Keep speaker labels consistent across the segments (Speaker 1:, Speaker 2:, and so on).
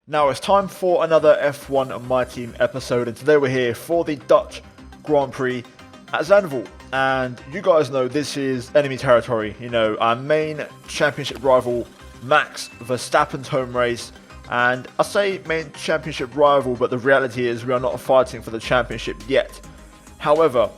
Speaker 1: Now it's time for another F1 My Team episode, and today we're here for the Dutch Grand Prix at Zandvoort. And you guys know this is enemy territory, our main championship rival, Max Verstappen's home race. And I say main championship rival, but the reality is we are not fighting for the championship yet. However,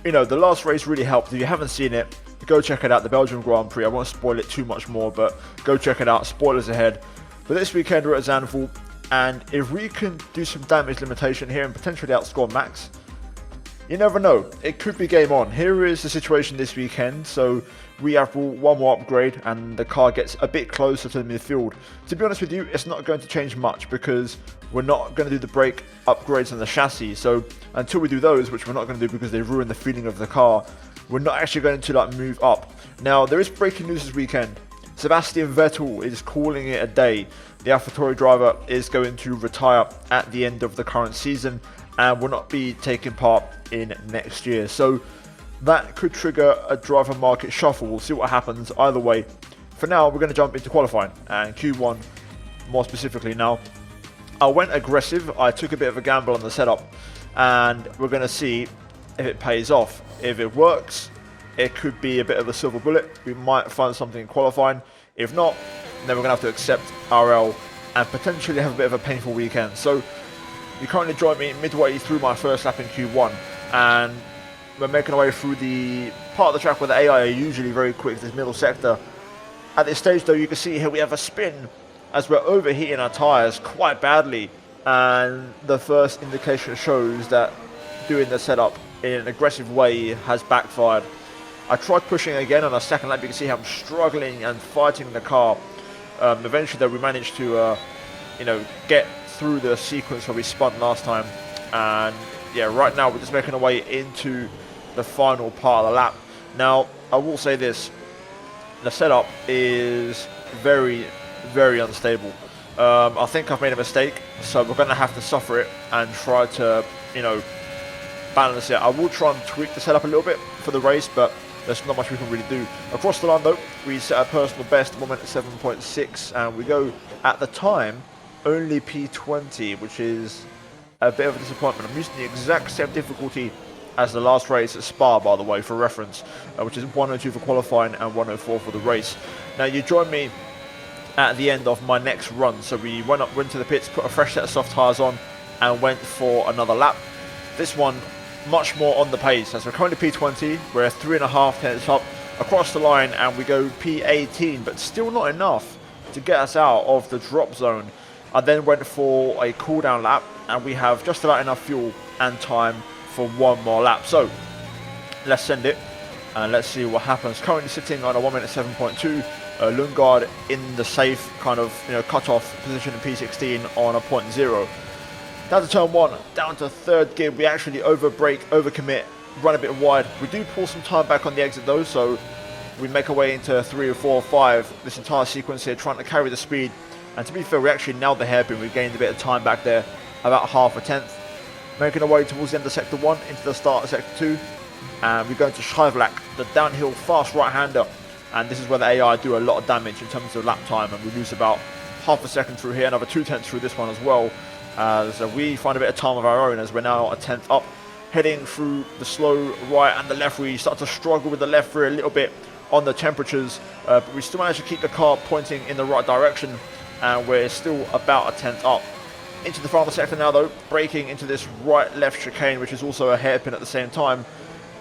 Speaker 1: the last race really helped. If you haven't seen it, go check it out, the Belgian Grand Prix. I won't spoil it too much more, but go check it out. Spoilers ahead. But this weekend we're at Zandvoort, and if we can do some damage limitation here and potentially outscore Max, you never know. It could be game on. Here is the situation this weekend. So we have one more upgrade and the car gets a bit closer to the midfield. To be honest with you, it's not going to change much because we're not going to do the brake upgrades on the chassis. So until we do those, which we're not going to do because they ruin the feeling of the car, we're not actually going to move up. Now there is breaking news this weekend. Sebastian Vettel is calling it a day. The AlphaTauri driver is going to retire at the end of the current season and will not be taking part in next year. So that could trigger a driver market shuffle. We'll see what happens either way. For now, we're going to jump into qualifying and Q1 more specifically. Now, I went aggressive. I took a bit of a gamble on the setup and we're going to see if it pays off. If it works, it could be a bit of a silver bullet. We might find something in qualifying. If not, then we're going to have to accept RL and potentially have a bit of a painful weekend. So you currently join me midway through my first lap in Q1 and we're making our way through the part of the track where the AI are usually very quick, this middle sector. At this stage though, you can see here we have a spin as we're overheating our tyres quite badly, and the first indication shows that doing the setup in an aggressive way has backfired. I tried pushing again on a second lap. You can see how I'm struggling and fighting the car. Eventually though we managed to get through the sequence where we spun last time, and yeah, right now we're just making our way into the final part of the lap. Now I will say this, the setup is very, very unstable. I think I've made a mistake, so we're going to have to suffer it and try to balance it. I will try and tweak the setup a little bit for the race, but there's not much we can really do. Across the line though, we set a personal best 1 minute 7.6, and we go at the time only P20, which is a bit of a disappointment. I'm using the exact same difficulty as the last race at Spa, by the way, for reference, which is 102 for qualifying and 104 for the race. Now you join me at the end of my next run. So we went to the pits, put a fresh set of soft tyres on and went for another lap. This one much more on the pace. As we're currently P20, we're 3.5 tenths up across the line and we go P18, but still not enough to get us out of the drop zone. I then went for a cool down lap and we have just about enough fuel and time for one more lap. So let's send it and let's see what happens. Currently sitting on a 1 minute 7.2. Lundgaard in the safe kind of cut-off position in P16 on a 0.0. Down to turn 1, down to third gear, we actually overcommit, run a bit wide. We do pull some time back on the exit though, so we make our way into 3 or 4 or 5 this entire sequence here, trying to carry the speed. And to be fair, we actually nailed the hairpin. We gained a bit of time back there, about half a tenth. Making our way towards the end of sector 1 into the start of sector 2. And we go into Schijfvlak, the downhill fast right-hander. And this is where the AI do a lot of damage in terms of lap time. And we lose about half a second through here, another 2 tenths through this one as well. So we find a bit of time of our own as we're now a tenth up. Heading through the slow right and the left, we start to struggle with the left rear a little bit on the temperatures. But we still manage to keep the car pointing in the right direction. And we're still about a tenth up. Into the final sector now though, braking into this right-left chicane, which is also a hairpin at the same time.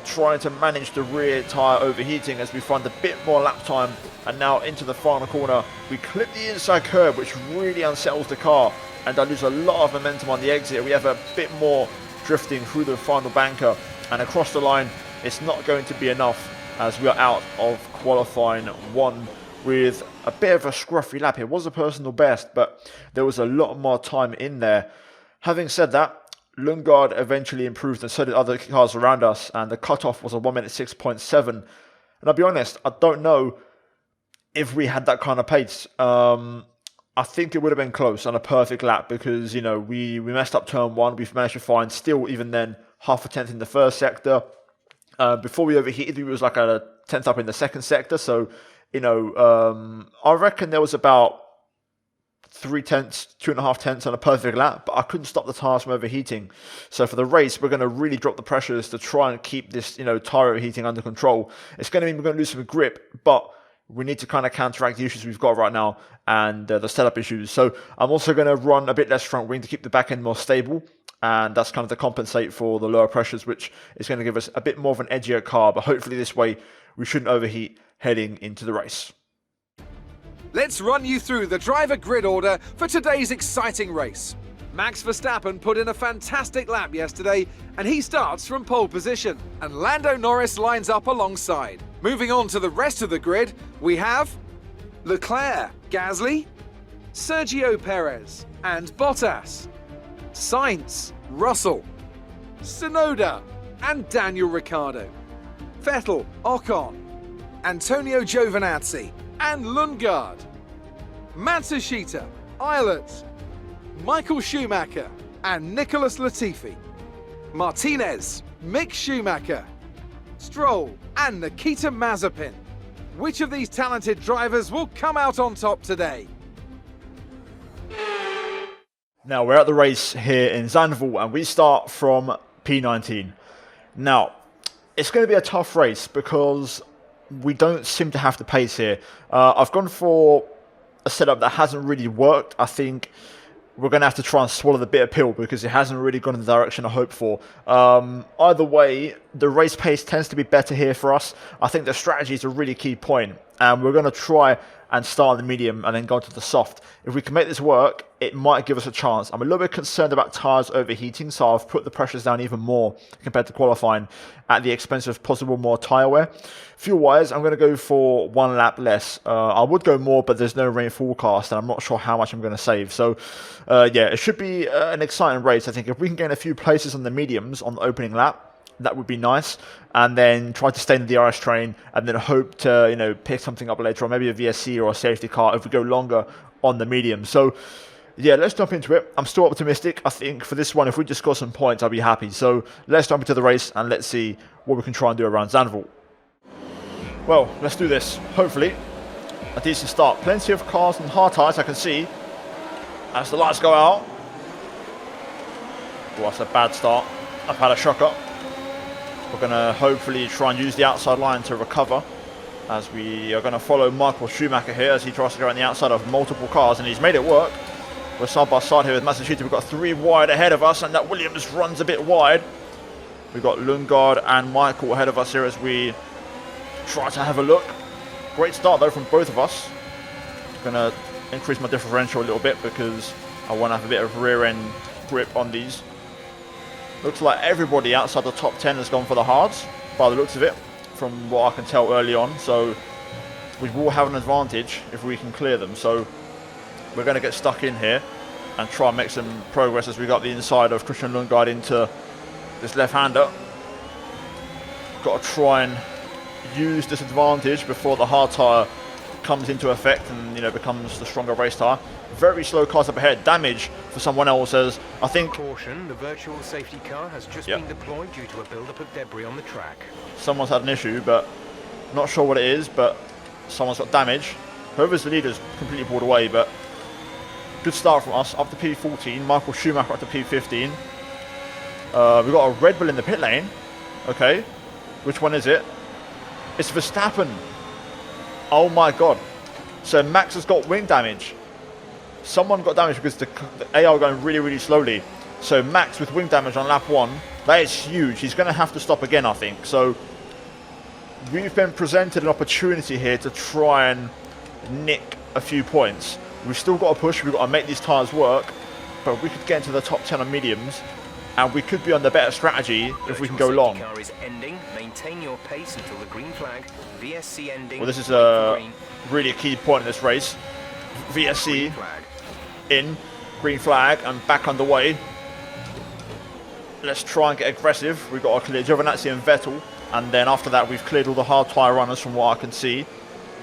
Speaker 1: Trying to manage the rear tyre overheating as we find a bit more lap time. And now into the final corner, we clip the inside curb, which really unsettles the car. And I lose a lot of momentum on the exit. We have a bit more drifting through the final banker. And across the line, it's not going to be enough as we are out of qualifying 1 with a bit of a scruffy lap. It was a personal best, but there was a lot more time in there. Having said that, Lundgaard eventually improved and so did other cars around us, and the cutoff was a 1 minute 6.7. And I'll be honest, I don't know if we had that kind of pace. I think it would have been close on a perfect lap because, we messed up turn 1. We've managed to find still, even then, half a tenth in the first sector. Before we overheated, we was like a tenth up in the second sector. So, I reckon there was about 3 tenths, 2.5 tenths on a perfect lap, but I couldn't stop the tyres from overheating. So for the race, we're going to really drop the pressures to try and keep this, tyre overheating under control. It's going to mean we're going to lose some grip, but we need to kind of counteract the issues we've got right now and the setup issues. So I'm also going to run a bit less front wing to keep the back end more stable. And that's kind of to compensate for the lower pressures, which is going to give us a bit more of an edgier car. But hopefully this way, we shouldn't overheat heading into the race.
Speaker 2: Let's run you through the driver grid order for today's exciting race. Max Verstappen put in a fantastic lap yesterday, and he starts from pole position, and Lando Norris lines up alongside. Moving on to the rest of the grid, we have Leclerc, Gasly, Sergio Perez, and Bottas, Sainz, Russell, Tsunoda, and Daniel Ricciardo, Vettel, Ocon, Antonio Giovinazzi, and Lundgaard, Matsushita, Eilert, Michael Schumacher, and Nicholas Latifi, Martinez, Mick Schumacher, Stroll, and Nikita Mazepin. Which of these talented drivers will come out on top today?
Speaker 1: Now, we're at the race here in Zandvoort, and we start from P19. Now, it's going to be a tough race because we don't seem to have the pace here. I've gone for a setup that hasn't really worked. I think we're going to have to try and swallow the bitter pill because it hasn't really gone in the direction I hoped for. Either way, the race pace tends to be better here for us. I think the strategy is a really key point, and we're going to try and start on the medium and then go to the soft. If we can make this work, it might give us a chance. I'm a little bit concerned about tyres overheating, so I've put the pressures down even more compared to qualifying at the expense of possible more tyre wear. Fuel-wise, I'm going to go for 1 lap less. I would go more, but there's no rain forecast, and I'm not sure how much I'm going to save. So, yeah, it should be an exciting race. I think if we can gain a few places on the mediums on the opening lap, that would be nice, and then try to stay in the DRS train, and then hope to pick something up later, or maybe a VSC or a safety car if we go longer on the medium. So yeah, let's jump into it. I'm still optimistic. I think for this one, if we just score some points, I'll be happy. So let's jump into the race and let's see what we can try and do around Zandvoort. Well, let's do this. Hopefully a decent start. Plenty of cars and hard tyres I can see as the lights go out. Oh, that's a bad start. I've had a shocker. We're going to hopefully try and use the outside line to recover, as we are going to follow Michael Schumacher here as he tries to go on the outside of multiple cars, and he's made it work. We're side by side here with Matsushita. We've got 3 wide ahead of us, and that Williams runs a bit wide. We've got Lundgaard and Michael ahead of us here as we try to have a look. Great start though from both of us. I'm going to increase my differential a little bit because I want to have a bit of rear end grip on these. Looks like everybody outside the top 10 has gone for the hards, by the looks of it, from what I can tell early on. So we will have an advantage if we can clear them. So we're going to get stuck in here and try and make some progress as we got the inside of Christian Lundgaard into this left-hander. Got to try and use this advantage before the hard tyre comes into effect and becomes the stronger race tyre. Very slow cars up ahead. Damage for someone else, as I think.
Speaker 3: Caution, the virtual safety car has just been deployed due to a build-up of debris on the track. Someone's
Speaker 1: had an issue, but not sure what it is, but someone's got damage. Whoever's the leader's completely pulled away, but good start from us. Up to P14, Michael Schumacher up to P15. We've got a Red Bull in the pit lane. Okay, which one is it? It's Verstappen. Oh my god. So Max has got wing damage. Someone got damage because the AR are going really, really slowly. So Max with wing damage on lap 1. That is huge. He's going to have to stop again, I think. So we've been presented an opportunity here to try and nick a few points. We've still got to push. We've got to make these tyres work. But we could get into the top 10 on mediums. And we could be on the better strategy if we can go long.
Speaker 3: Car is ending. Maintain your pace until the green flag. VSC ending.
Speaker 1: Well, this is a really key point in this race. VSC in, green flag, and back underway. Let's try and get aggressive. We've got to clear Giovinazzi and Vettel, and then after that we've cleared all the hard tyre runners from what I can see.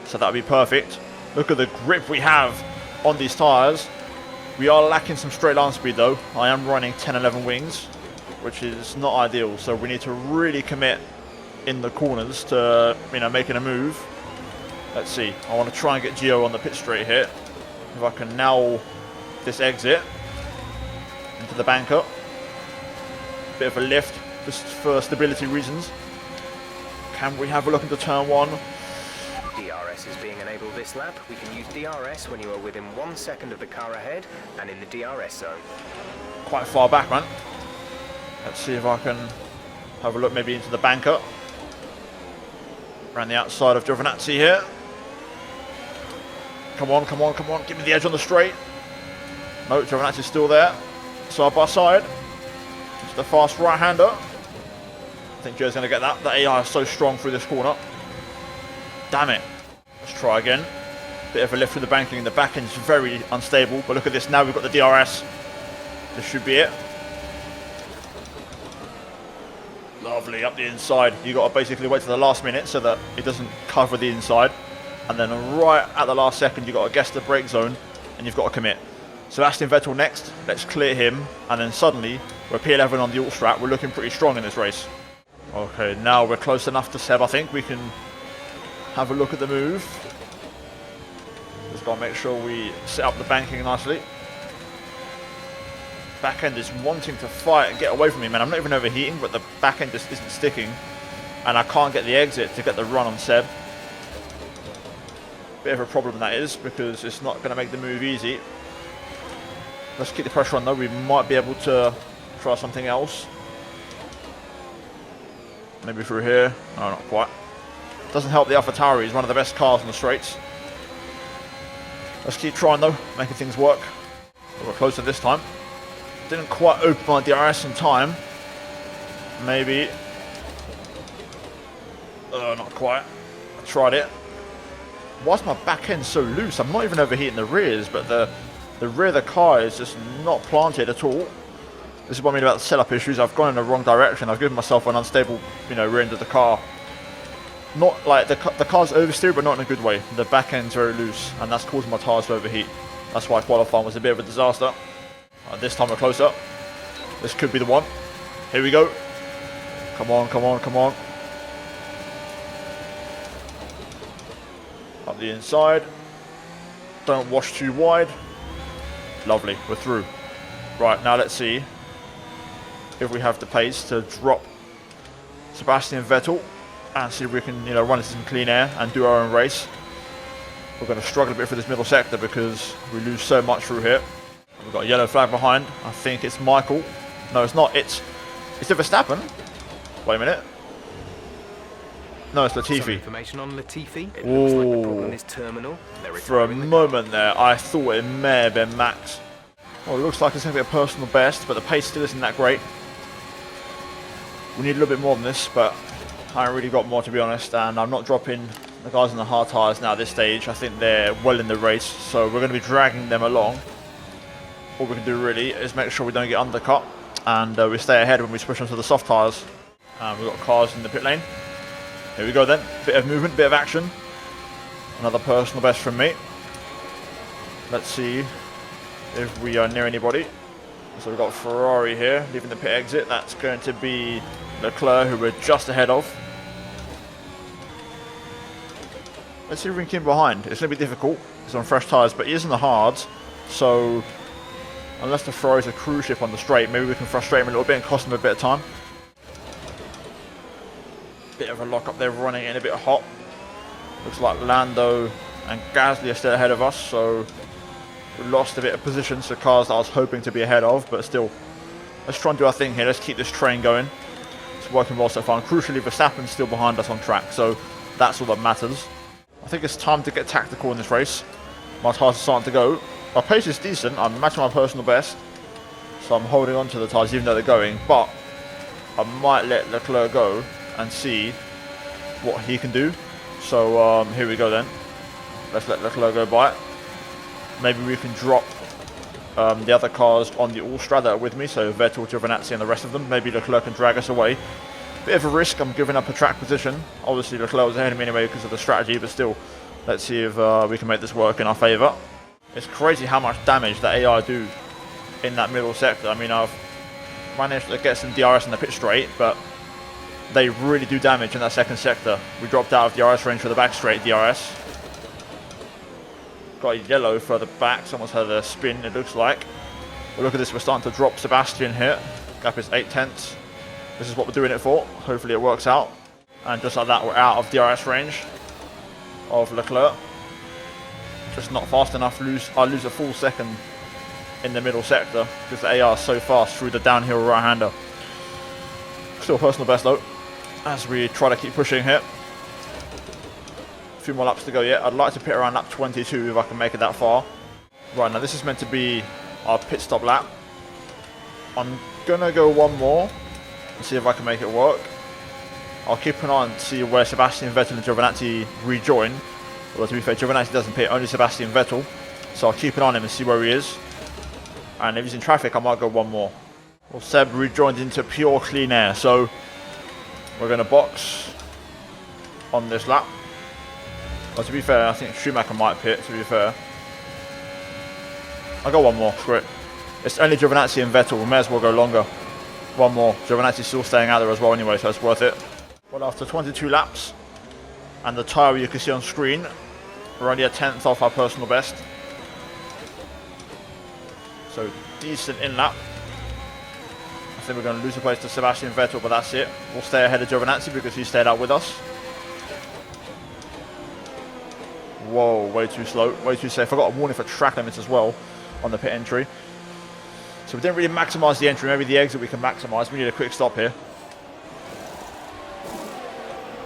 Speaker 1: So that'll be perfect. Look at the grip we have on these tyres. We are lacking some straight line speed though. I am running 10-11 wings, which is not ideal. So we need to really commit in the corners to making a move. Let's see. I want to try and get Gio on the pit straight here. If I can now this exit into the banker. Bit of a lift, just for stability reasons. Can we have a look into turn 1?
Speaker 3: DRS is being enabled this lap. We can use DRS when you are within 1 second of the car ahead and in the DRS zone.
Speaker 1: Quite far back, man. Let's see if I can have a look maybe into the banker. Around the outside of Giovinazzi here. Come on, come on, come on. Give me the edge on the straight. No, Giovinazzi's still there. Side by side. Just a fast right-hander. I think Joe's going to get that. The AI is so strong through this corner. Damn it. Let's try again. Bit of a lift through the banking. The back end's very unstable. But look at this. Now we've got the DRS. This should be it. Lovely. Up the inside. You've got to basically wait to the last minute so that it doesn't cover the inside. And then right at the last second, you've got to guess the brake zone. And you've got to commit. Sebastian Vettel next. Let's clear him. And then suddenly, we're P11 on the alt strat. We're looking pretty strong in this race. Okay, now we're close enough to Seb, I think. We can have a look at the move. Just got to make sure we set up the banking nicely. Back end is wanting to fight and get away from me, man. I'm not even overheating, but the back end just isn't sticking. And I can't get the exit to get the run on Seb. Bit of a problem that is, because it's not going to make the move easy. Let's keep the pressure on though. We might be able to try something else. Maybe through here. No, not quite. Doesn't help the AlphaTauri. He's one of the best cars on the straights. Let's keep trying though, making things work. We're closer this time. Didn't quite open my DRS in time. Maybe. Not quite. I tried it. Why is my back end so loose? I'm not even overheating the rears, but the rear of the car is just not planted at all. This is what I mean about the setup issues. I've gone in the wrong direction. I've given myself an unstable, rear end of the car. Not like the car's oversteered, but not in a good way. The back end's very loose, and that's causing my tyres to overheat. That's why qualifying was a bit of a disaster. This time we're closer. This could be the one. Here we go. Come on, come on, come on. Up the inside. Don't wash too wide. Lovely, we're through. Right, now let's see if we have the pace to drop Sebastian Vettel and see if we can, run this in clean air and do our own race. We're going to struggle a bit for this middle sector because we lose so much through here. We've got a yellow flag behind. I think it's Michael. No, it's not. It's a Verstappen. Wait a minute. No, it's Latifi.
Speaker 3: Some information on Latifi. It looks like the problem is terminal.
Speaker 1: For a moment there, I thought it may have been Max. Well, it looks like it's going to be a personal best, but the pace still isn't that great. We need a little bit more than this, but I haven't really got more, to be honest, and I'm not dropping the guys in the hard tyres now at this stage. I think they're well in the race, so we're going to be dragging them along. All we can do really is make sure we don't get undercut, and we stay ahead when we push onto the soft tyres. We've got cars in the pit lane. Here we go then. Bit of movement, bit of action. Another personal best from me. Let's see if we are near anybody. So we've got Ferrari here, leaving the pit exit. That's going to be Leclerc, who we're just ahead of. Let's see if we can keep him behind. It's going to be difficult. He's on fresh tyres, but he is in the hards. So unless the Ferrari's a cruise ship on the straight, maybe we can frustrate him a little bit and cost him a bit of time. Bit of a lock up there, running in a bit hot. Looks like Lando and Gasly are still ahead of us, so we lost a bit of position to cars that I was hoping to be ahead of, but still, let's try and do our thing here. Let's keep this train going. It's working well so far, and crucially, Verstappen's still behind us on track, so that's all that matters. I think it's time to get tactical in this race. My tyres are starting to go. My pace is decent. I'm matching my personal best, so I'm holding on to the tyres even though they're going, but I might let Leclerc go and see what he can do. So here we go then. Let's let Leclerc go by it. Maybe we can drop the other cars on the all-strat that are with me, so Vettel, Giovinazzi and the rest of them. Maybe Leclerc can drag us away. Bit of a risk, I'm giving up a track position. Obviously Leclerc was ahead of me anyway because of the strategy, but still, let's see if we can make this work in our favour. It's crazy how much damage that AI do in that middle sector. I mean, I've managed to get some DRS in the pit straight, but they really do damage in that second sector. We dropped out of DRS range for the back straight DRS. got a yellow further back. Someone's had a spin, it looks like. But look at this, we're starting to drop Sebastian here. Gap is 0.8. This is what we're doing it for. Hopefully it works out. And just like that, we're out of DRS range of Leclerc. Just not fast enough. I lose a full second in the middle sector because the AR is so fast through the downhill right-hander. Still personal best though, as we try to keep pushing here. A few more laps to go yet. I'd like to pit around lap 22 if I can make it that far. Right, now this is meant to be our pit stop lap. I'm gonna go one more and see if I can make it work. I'll keep an eye and see where Sebastian Vettel and Giovinazzi rejoin. Although to be fair, Giovinazzi doesn't pit, only Sebastian Vettel. So I'll keep an eye on him and see where he is. And if he's in traffic, I might go one more. Well, Seb rejoined into pure clean air, so we're going to box on this lap. Well, to be fair, I think Schumacher might pit, to be fair. I'll go one more, screw it. It's only Giovinazzi and Vettel, we may as well go longer. One more. Giovinazzi's still staying out there as well anyway, so it's worth it. Well, after 22 laps, and the tyre you can see on screen, we're only a 10th off our personal best. So, decent in lap. I think we're going to lose the place to Sebastian Vettel, but that's it. We'll stay ahead of Giovinazzi because he stayed out with us. Whoa, way too slow, way too safe. I got a warning for track limits as well on the pit entry. So we didn't really maximise the entry. Maybe the exit we can maximise. We need a quick stop here.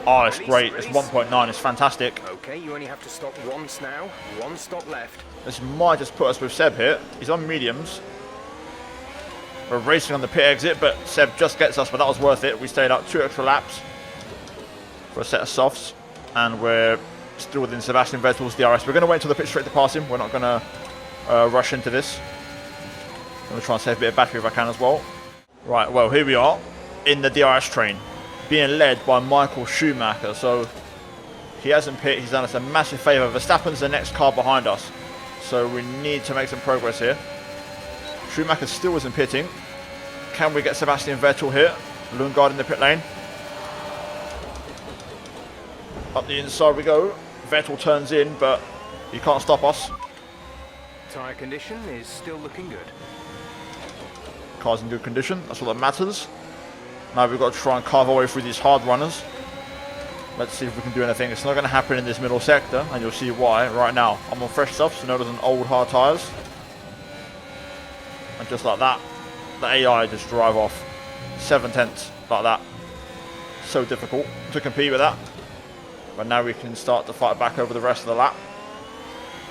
Speaker 1: Oh, it's great. It's 1.9. It's fantastic.
Speaker 3: Okay, you only have to stop once now. One stop left.
Speaker 1: This might just put us with Seb here. He's on mediums. We're racing on the pit exit, but Seb just gets us, but that was worth it. We stayed out 2 extra laps for a set of softs, and we're still within Sebastian Vettel's DRS. We're going to wait until the pit straight to pass him. We're not going to rush into this. I'm going to try and save a bit of battery if I can as well. Right, well, here we are in the DRS train, being led by Michael Schumacher. So he hasn't pit. He's done us a massive favour. Verstappen's the next car behind us, so we need to make some progress here. Schumacher still isn't pitting. Can we get Sebastian Vettel here? Lundgaard in the pit lane. Up the inside we go. Vettel turns in, but he can't stop us.
Speaker 3: Tyre condition is still looking good.
Speaker 1: Car's in good condition. That's all that matters. Now we've got to try and carve our way through these hard runners. Let's see if we can do anything. It's not going to happen in this middle sector, and you'll see why right now. I'm on fresh stuff, so notice an old hard tyres. And just like that, the AI just drive off 7/10 like that. So difficult to compete with that. But now we can start to fight back over the rest of the lap.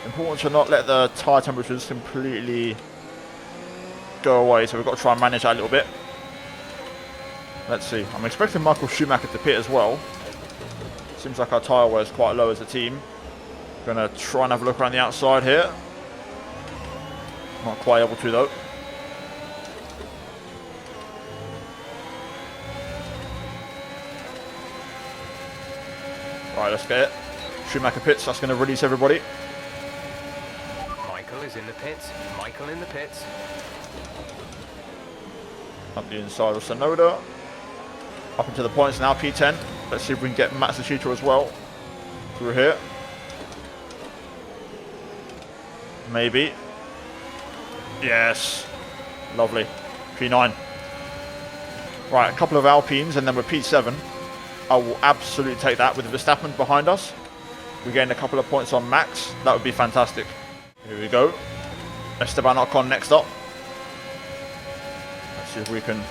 Speaker 1: Important to not let the tyre temperatures completely go away, so we've got to try and manage that a little bit. Let's see. I'm expecting Michael Schumacher to pit as well. Seems like our tyre wear is quite low as a team. Gonna try and have a look around the outside here. Not quite able to though. Right, let's get it. Schumacher pits, that's going to release everybody.
Speaker 3: Michael is in the pits. Michael in the pits.
Speaker 1: Up the inside of Sonoda. Up into the points now, P10. Let's see if we can get Matsushita as well. Through here. Maybe. Yes. Lovely. P9. Right, a couple of Alpines and then we're P7. I will absolutely take that with Verstappen behind us. We gained a couple of points on Max. That would be fantastic. Here we go. Esteban Ocon next up. Let's see if we can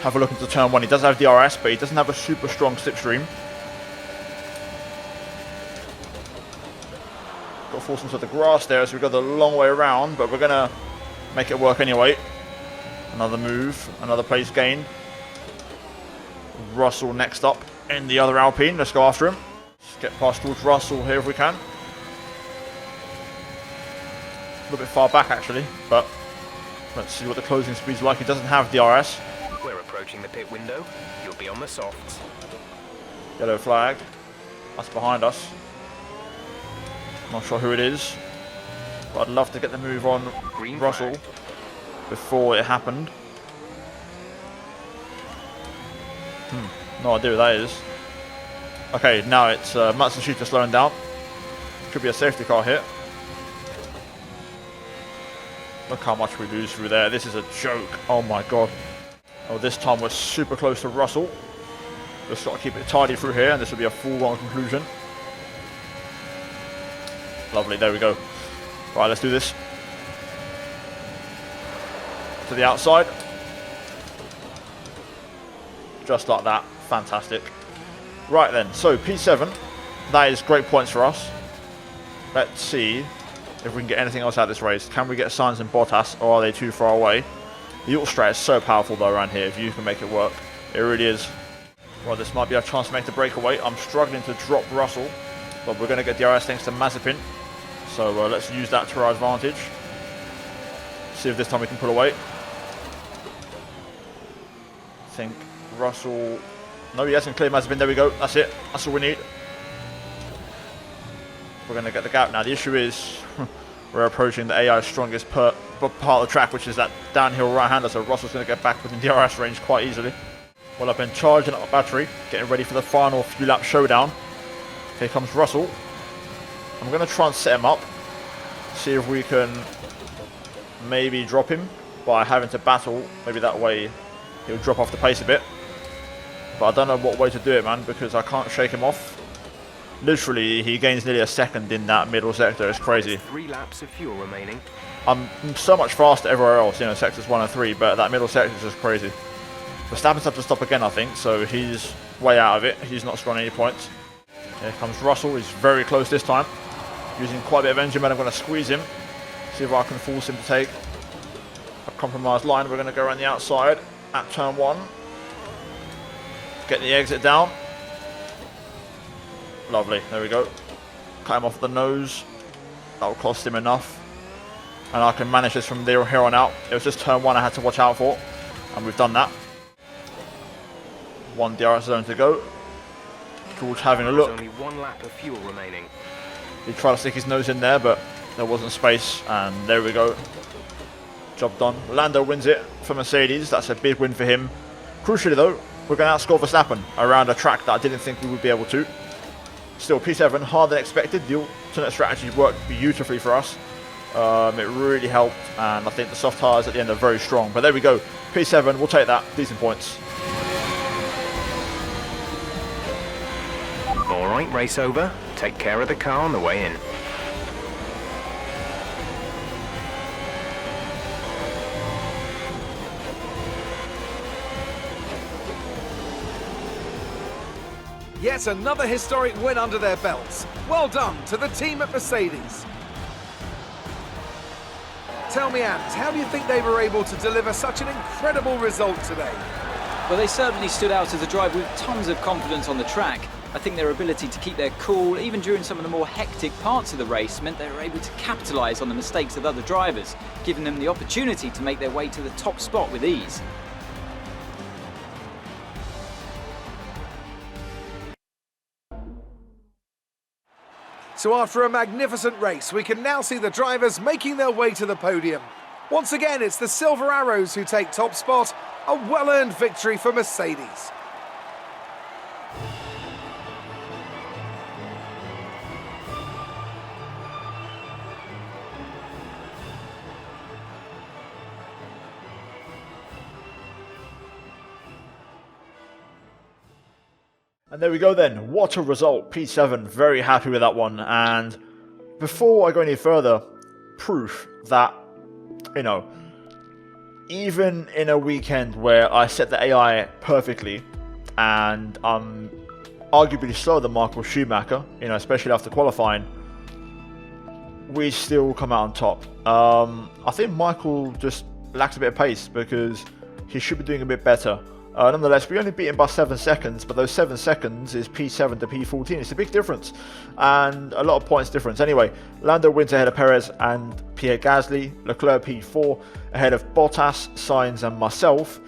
Speaker 1: have a look into turn 1. He does have DRS, but he doesn't have a super strong slipstream. Got to force into the grass there, so we go the long way around, but we're going to make it work anyway. Another move, another place gained. Russell next up in the other Alpine. Let's go after him. Let's get past George Russell here if we can. A little bit far back actually, but let's see what the closing speed's like. He doesn't have DRS.
Speaker 3: We're approaching the pit window. You'll be on the softs.
Speaker 1: Yellow flag. That's behind us. Not sure who it is, but I'd love to get the move on
Speaker 3: Green
Speaker 1: Russell
Speaker 3: flag
Speaker 1: before it happened. No idea who that is. Okay, now it's Matsushita slowing down. Could be a safety car here. Look how much we lose through there. This is a joke. Oh my god. Oh, this time we're super close to Russell. Just got to keep it tidy through here, and this will be a foregone conclusion. Lovely, there we go. Right, let's do this. To the outside. Just like that. Fantastic. Right then, so P7. That is great points for us. Let's see if we can get anything else out of this race. Can we get Sainz and Bottas, or are they too far away? The alt strat is so powerful though around here, if you can make it work. It really is. Well, this might be our chance to make the breakaway. I'm struggling to drop Russell, but we're going to get DRS thanks to Mazepin. So let's use that to our advantage. See if this time we can pull away. I think Russell... No, he hasn't cleared Mazepin. There we go. That's it. That's all we need. We're going to get the gap now. The issue is we're approaching the AI's strongest part of the track, which is that downhill right-hander, so Russell's going to get back within DRS range quite easily. Well, I've been charging up my battery, getting ready for the final few lap showdown. Here comes Russell. I'm going to try and set him up, see if we can maybe drop him by having to battle. Maybe that way he'll drop off the pace a bit. But I don't know what way to do it, man, because I can't shake him off. Literally, he gains nearly a second in that middle sector. It's crazy.
Speaker 3: 3 laps of fuel remaining.
Speaker 1: I'm so much faster everywhere else, you know, sectors 1 and 3, but that middle sector is just crazy. Verstappen's have to stop again, I think, so he's way out of it. He's not scoring any points. Here comes Russell. He's very close this time. Using quite a bit of engine, but I'm going to squeeze him. See if I can force him to take a compromised line. We're going to go around the outside at turn 1. Get the exit down. Lovely, there we go. Cut him off the nose. That will cost him enough. And I can manage this from here on out. It was just turn 1 I had to watch out for. And we've done that. 1 DRS zone to go. George having a look.
Speaker 3: There's only 1 lap of fuel remaining.
Speaker 1: He tried to stick his nose in there, but there wasn't space. And there we go. Job done. Lando wins it for Mercedes. That's a big win for him. Crucially though, we're going to outscore Verstappen around a track that I didn't think we would be able to. Still, P7, harder than expected. The alternate strategy worked beautifully for us. It really helped, and I think the soft tyres at the end are very strong. But there we go. P7, we'll take that. Decent points.
Speaker 3: Alright, race over. Take care of the car on the way in.
Speaker 2: Yet another historic win under their belts. Well done to the team at Mercedes. Tell me, Ant, how do you think they were able to deliver such an incredible result today?
Speaker 4: Well, they certainly stood out as a driver with tons of confidence on the track. I think their ability to keep their cool, even during some of the more hectic parts of the race, meant they were able to capitalise on the mistakes of other drivers, giving them the opportunity to make their way to the top spot with ease.
Speaker 2: So after a magnificent race, we can now see the drivers making their way to the podium. Once again, it's the Silver Arrows who take top spot, a well-earned victory for Mercedes.
Speaker 1: And there we go then. What a result. P7, very happy with that one. And before I go any further, proof that, you know, even in a weekend where I set the AI perfectly and I'm arguably slower than Michael Schumacher, you know, especially after qualifying, we still come out on top. I think Michael just lacks a bit of pace because he should be doing a bit better. Nonetheless, we only beat him by 7 seconds, but those 7 seconds is P7 to P14. It's a big difference, and a lot of points difference. Anyway, Lando wins ahead of Perez and Pierre Gasly. Leclerc P4 ahead of Bottas, Sainz and myself.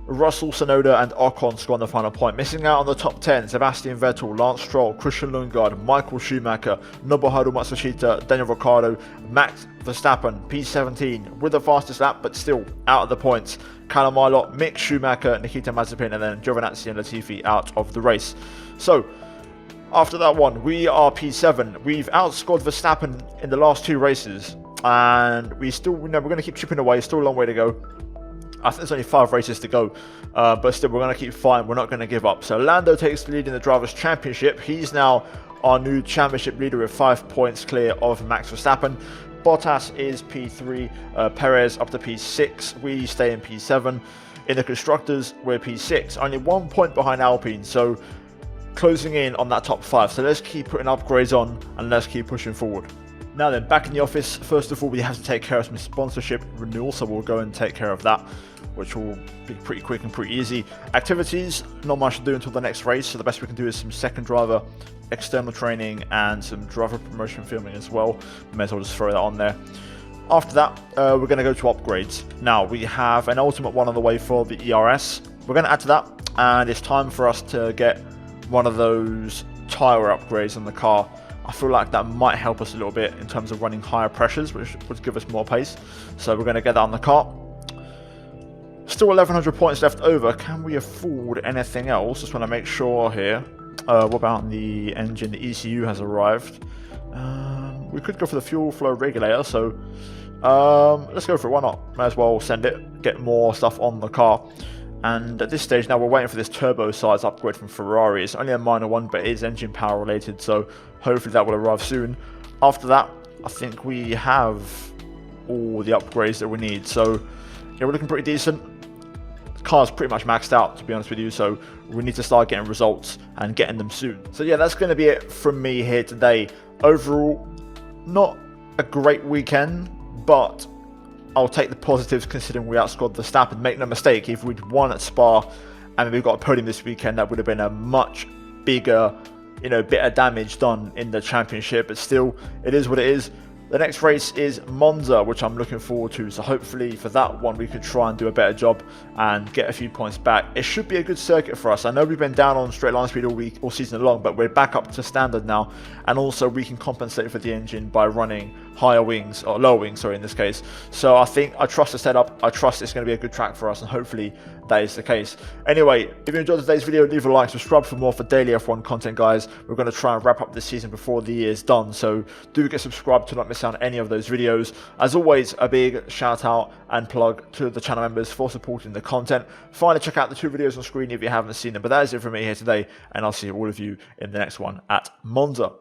Speaker 1: Russell, Tsunoda and Ocon score on the final point. Missing out on the top 10, Sebastian Vettel, Lance Stroll, Christian Lundgaard, Michael Schumacher, Nobuharu Matsushita, Daniel Ricciardo, Max Verstappen, P17 with the fastest lap, but still out of the points. Callum Ilott, Mick Schumacher, Nikita Mazepin, and then Giovinazzi and Latifi out of the race. So, after that one, we are P7. We've outscored Verstappen in the last 2 races. and we still, we're going to keep chipping away. Still a long way to go. I think there's only 5 races to go, but still we're going to keep fighting. We're not going to give up. So Lando takes the lead in the Drivers' Championship. He's now our new championship leader with 5 points clear of Max Verstappen. Bottas is P3, Perez up to P6. We stay in P7. In the Constructors, we're P6. Only 1 point behind Alpine, so closing in on that top 5. So let's keep putting upgrades on and let's keep pushing forward. Now then, back in the office, first of all, we have to take care of some sponsorship renewal, so we'll go and take care of that, which will be pretty quick and pretty easy. Activities, not much to do until the next race, so the best we can do is some second driver, external training, and some driver promotion filming as well. May as well just throw that on there. After that, we're going to go to upgrades. Now, we have an ultimate one on the way for the ERS. We're going to add to that, and it's time for us to get one of those tyre upgrades on the car. I feel like that might help us a little bit in terms of running higher pressures, which would give us more pace. So we're going to get that on the car. Still 1,100 points left over. Can we afford anything else? Just want to make sure here. What about the engine? The ECU has arrived. We could go for the fuel flow regulator. So let's go for it. Why not? Might as well send it. Get more stuff on the car. And at this stage now, we're waiting for this turbo size upgrade from Ferrari. It's only a minor one, but it is engine power related, so hopefully that will arrive soon. After that, I think we have all the upgrades that we need. So yeah, we're looking pretty decent. The car's pretty much maxed out, to be honest with you, so we need to start getting results and getting them soon. So yeah, that's going to be it from me here today. Overall, not a great weekend, but I'll take the positives considering we outscored Verstappen. Make no mistake, if we'd won at Spa and we've got a podium this weekend, that would have been a much bigger, bit of damage done in the championship. But still, it is what it is. The next race is Monza, which I'm looking forward to. So hopefully for that one, we could try and do a better job and get a few points back. It should be a good circuit for us. I know we've been down on straight line speed all season long, but we're back up to standard now. And also we can compensate for the engine by running higher wings, or lower wings, sorry, in this case. So I trust the setup. I trust it's going to be a good track for us, and hopefully that is the case. Anyway, if you enjoyed today's video, leave a like, subscribe for more for daily F1 content, guys. We're going to try and wrap up this season before the year is done, so do get subscribed to not miss out on any of those videos. As always, a big shout out and plug to the channel members for supporting the content. Finally, check out the 2 videos on screen if you haven't seen them. But that is it from me here today, and I'll see all of you in the next one at Monza.